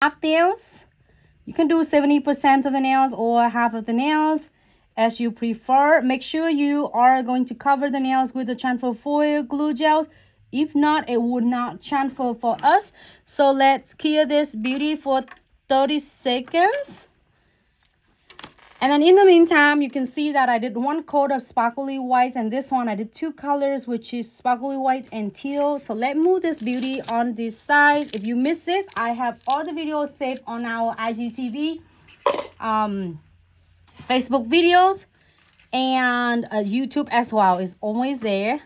half nails. You can do 70% of the nails or half of the nails as you prefer. Make sure you are going to cover the nails with the transfer foil glue gels. If not, it would not transfer for us. So let's cure this beauty for 30 seconds. And then in the meantime, you can see that I did one coat of sparkly whites, and this one I did two colors, which is sparkly white and teal. So let's move this beauty on this side. If you miss this, I have all the videos saved on our IGTV, Facebook videos, and YouTube as well. It's always there.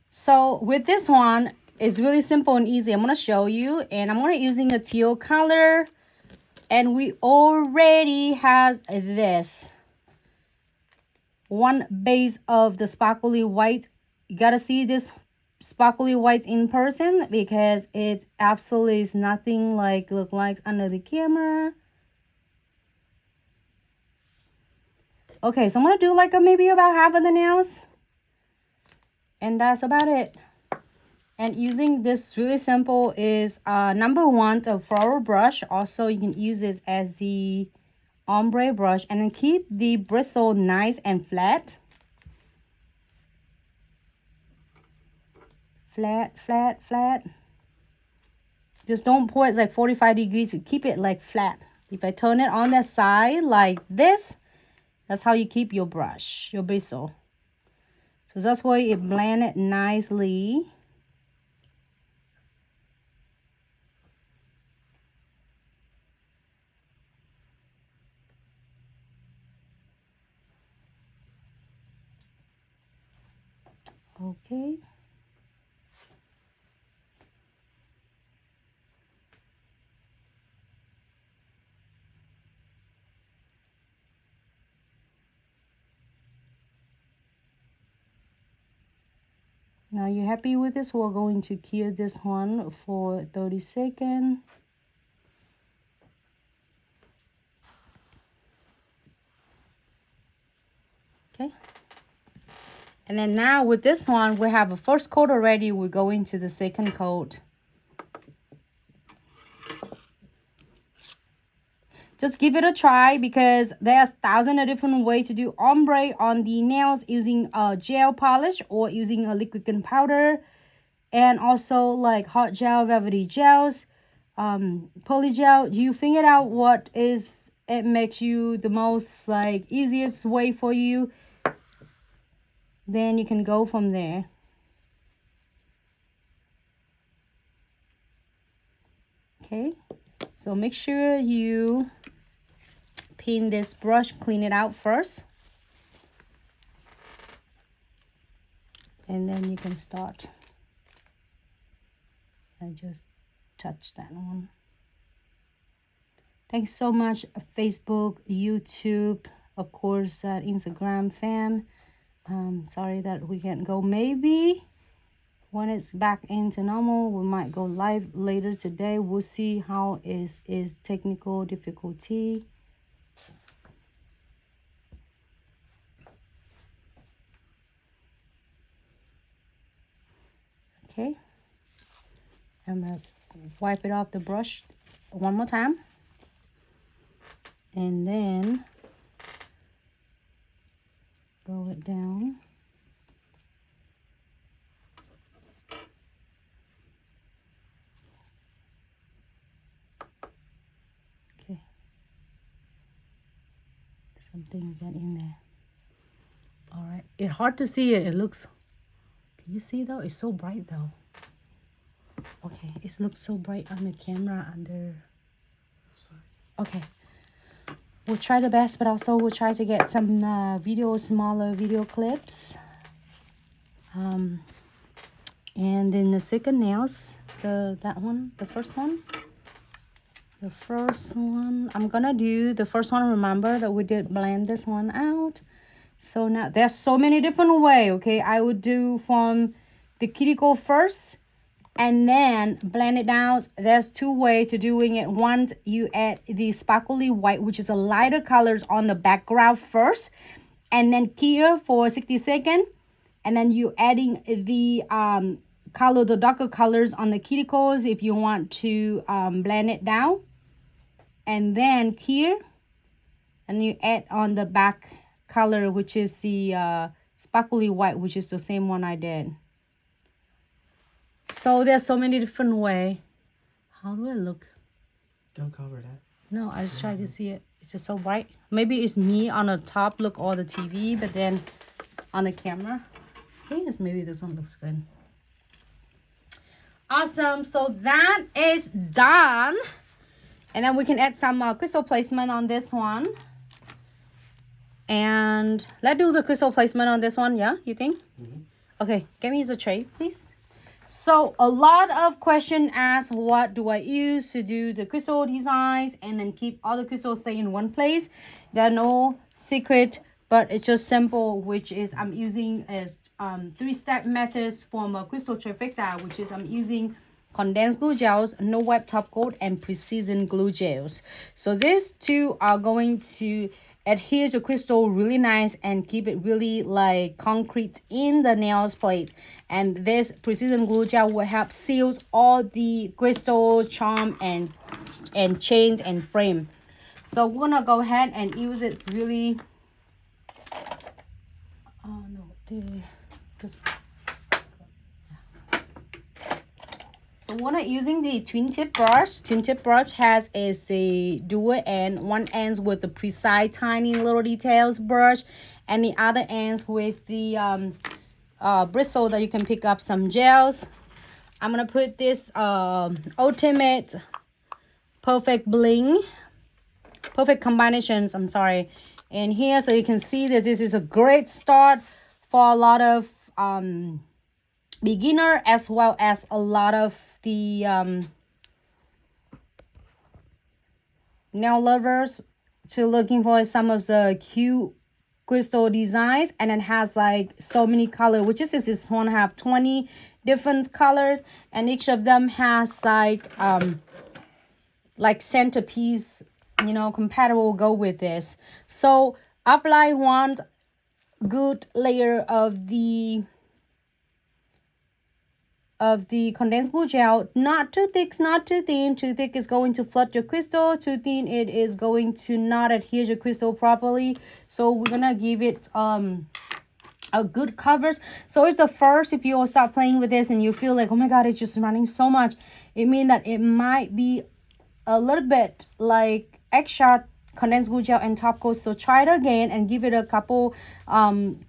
So with this one, it's really simple and easy. I'm going to show you, and I'm going to using a teal color. And we already has this one base of the sparkly white. You gotta see this sparkly white in person because it absolutely is nothing like look like under the camera. Okay, so I'm gonna do like maybe about half of the nails, and that's about it. And using this really simple is number one, a floral brush. Also, you can use this as the ombre brush, and then keep the bristle nice and flat. Flat, flat, flat. Just don't pour it like 45 degrees. Keep it like flat. If I turn it on the side like this, that's how you keep your brush, your bristle. So that's why it blend it nicely. Okay. Now you're happy with this? We're going to cure this one for 30 seconds. Okay. And then now with this one, we have a first coat already. We're going to the second coat. Just give it a try because there's thousands of different ways to do ombre on the nails using a gel polish or using a liquid powder. And also like hot gel, velvety gels, poly gel. You figured out what is it makes you the most like easiest way for you. Then you can go from there. Okay, so make sure you pin this brush, clean it out first. And then you can start. I just touched that one. Thanks so much, Facebook, YouTube, of course, Instagram fam. Sorry that we can't go. Maybe when it's back into normal, we might go live later today. We'll see how is technical difficulty. Okay, I'm gonna wipe it off the brush one more time, and then go it down. Okay, something got in there. All right, it's hard to see it. It looks, can you see though? It's so bright though. Okay, it looks so bright on the camera under. Okay, we'll try the best, but also we'll try to get some smaller video clips. And then the second nails, the first one, I'm gonna do the first one. Remember that we did blend this one out. So now there's so many different ways. Okay, I would do from the cuticle first and then blend it down. There's two ways to doing it. One, you add the sparkly white, which is a lighter colors on the background first, and then cure for 60 seconds, and then you adding the color, the darker colors on the cuticles if you want to blend it down. and then here, and you add on the back color, which is the sparkly white, which is the same one I did. So there's so many different way. How do I look? Don't cover that. No, I just try to see it. It's just so bright. Maybe it's me on the top look all the TV, but then on the camera, I think it's maybe this one looks good. Awesome. So that is done. And then we can add some crystal placement on this one. And let's do the crystal placement on this one. Yeah, you think? Okay, give me the tray, please. So a lot of question asked, what do I use to do the crystal designs and then keep all the crystals stay in one place? There are no secret, but it's just simple, which is I'm using as 3-step methods from a crystal trifecta, which is I'm using condensed glue gels, no web top coat, and precision glue gels. So these two are going to adhere the crystal really nice and keep it really like concrete in the nails plate. And this precision glue gel will help seal all the crystals, charm, and chains and frame. So we're gonna go ahead and use it really. Oh no, so we're not using the twin tip brush. Twin tip brush has is the dual end. One ends with the precise tiny little details brush, and the other ends with the bristle that you can pick up some gels. I'm gonna put this ultimate perfect bling, perfect combinations, I'm sorry, in here, so you can see that this is a great start for a lot of beginner as well as a lot of the nail lovers to looking for some of the cute crystal designs. And it has like so many colors, which is this one have 20 different colors, and each of them has like centerpiece, you know, compatible go with this. So apply one good layer of the condensed glue gel, not too thick, not too thin. Too thick is going to flood your crystal, too thin it is going to not adhere your crystal properly. So we're gonna give it a good covers. So if you start playing with this and you feel like, oh my god, it's just running so much, it means that it might be a little bit like extra condensed glue gel and top coat. So try it again and give it a couple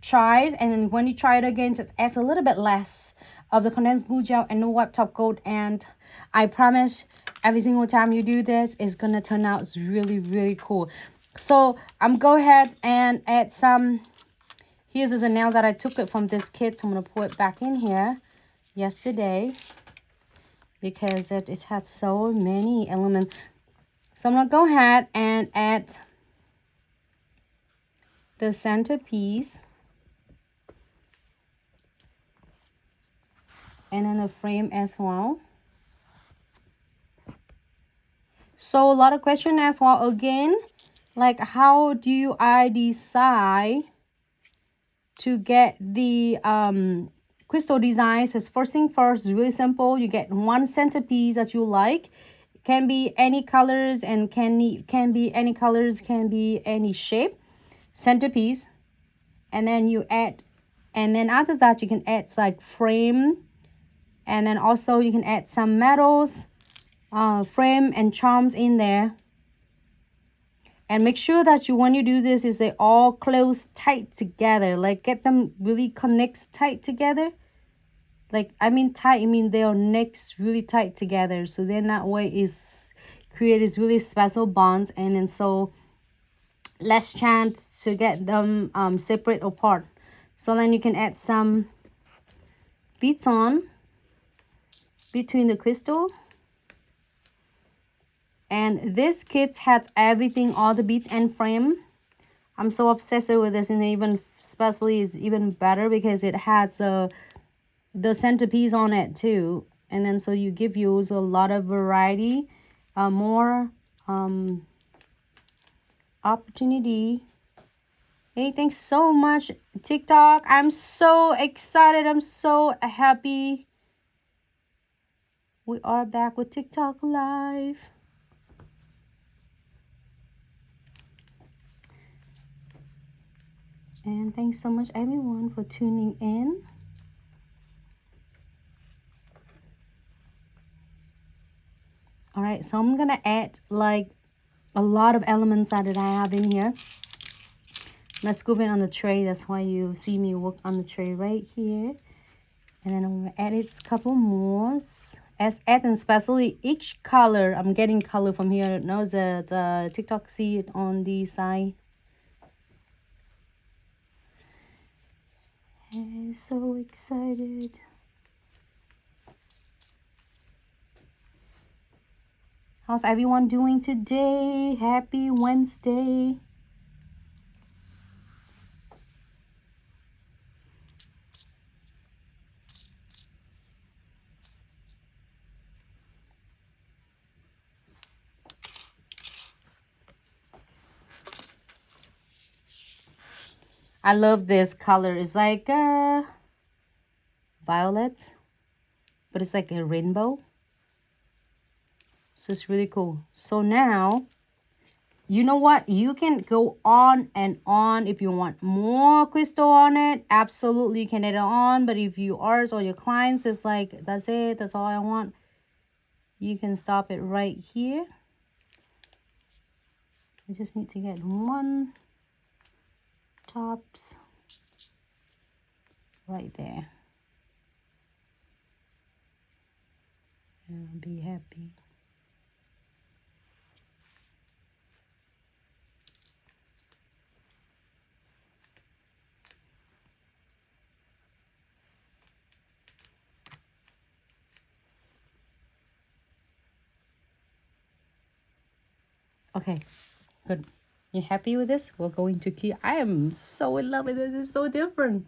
tries, and then when you try it again, just add a little bit less of the condensed glue gel and no web top coat, and I promise every single time you do this, it's gonna turn out really, really cool. So I'm go ahead and add some. Here's the nails that I took it from this kit. So I'm gonna put it back in here yesterday because it had so many elements. So I'm gonna go ahead and add the centerpiece and then the frame as well. So a lot of questions as well again, like how do I decide to get the crystal designs? Is first thing first, really simple. You get one centerpiece that you like. Can be any colors and can be any colors, can be any shape. Centerpiece, and then you add, and then after that you can add like frame, and then also you can add some metals, frame and charms in there. And make sure that when you do this is they all close tight together, like get them really connect tight together. Like I mean tight, I mean their necks really tight together, so then that way is create this really special bonds, and then so less chance to get them separate apart. So then you can add some beads on between the crystal. And this kit has everything, all the beads and frame. I'm so obsessed with this, and even especially is even better because it has the centerpiece on it too. And then so you give you a lot of variety, more opportunity. Hey, thanks so much TikTok. I'm so excited, I'm so happy we are back with TikTok live. And thanks so much everyone for tuning in. All right, so I'm gonna add like a lot of elements that I have in here. I'm gonna scoop it on the tray. That's why you see me work on the tray right here. And then I'm gonna add a couple more. As add, and especially each color, I'm getting color from here. Now the TikTok see it on the side. I'm so excited. How's everyone doing today? Happy Wednesday. I love this color. It's like violet, but it's like a rainbow. So it's really cool. So now, you know what? You can go on and on. If you want more crystal on it, absolutely you can add it on. But if yours or your clients is like, that's it, that's all I want, you can stop it right here. I just need to get one tops right there. And I'll be happy. Okay, good. You happy with this? We're going to keep. I am so in love with this. It's so different.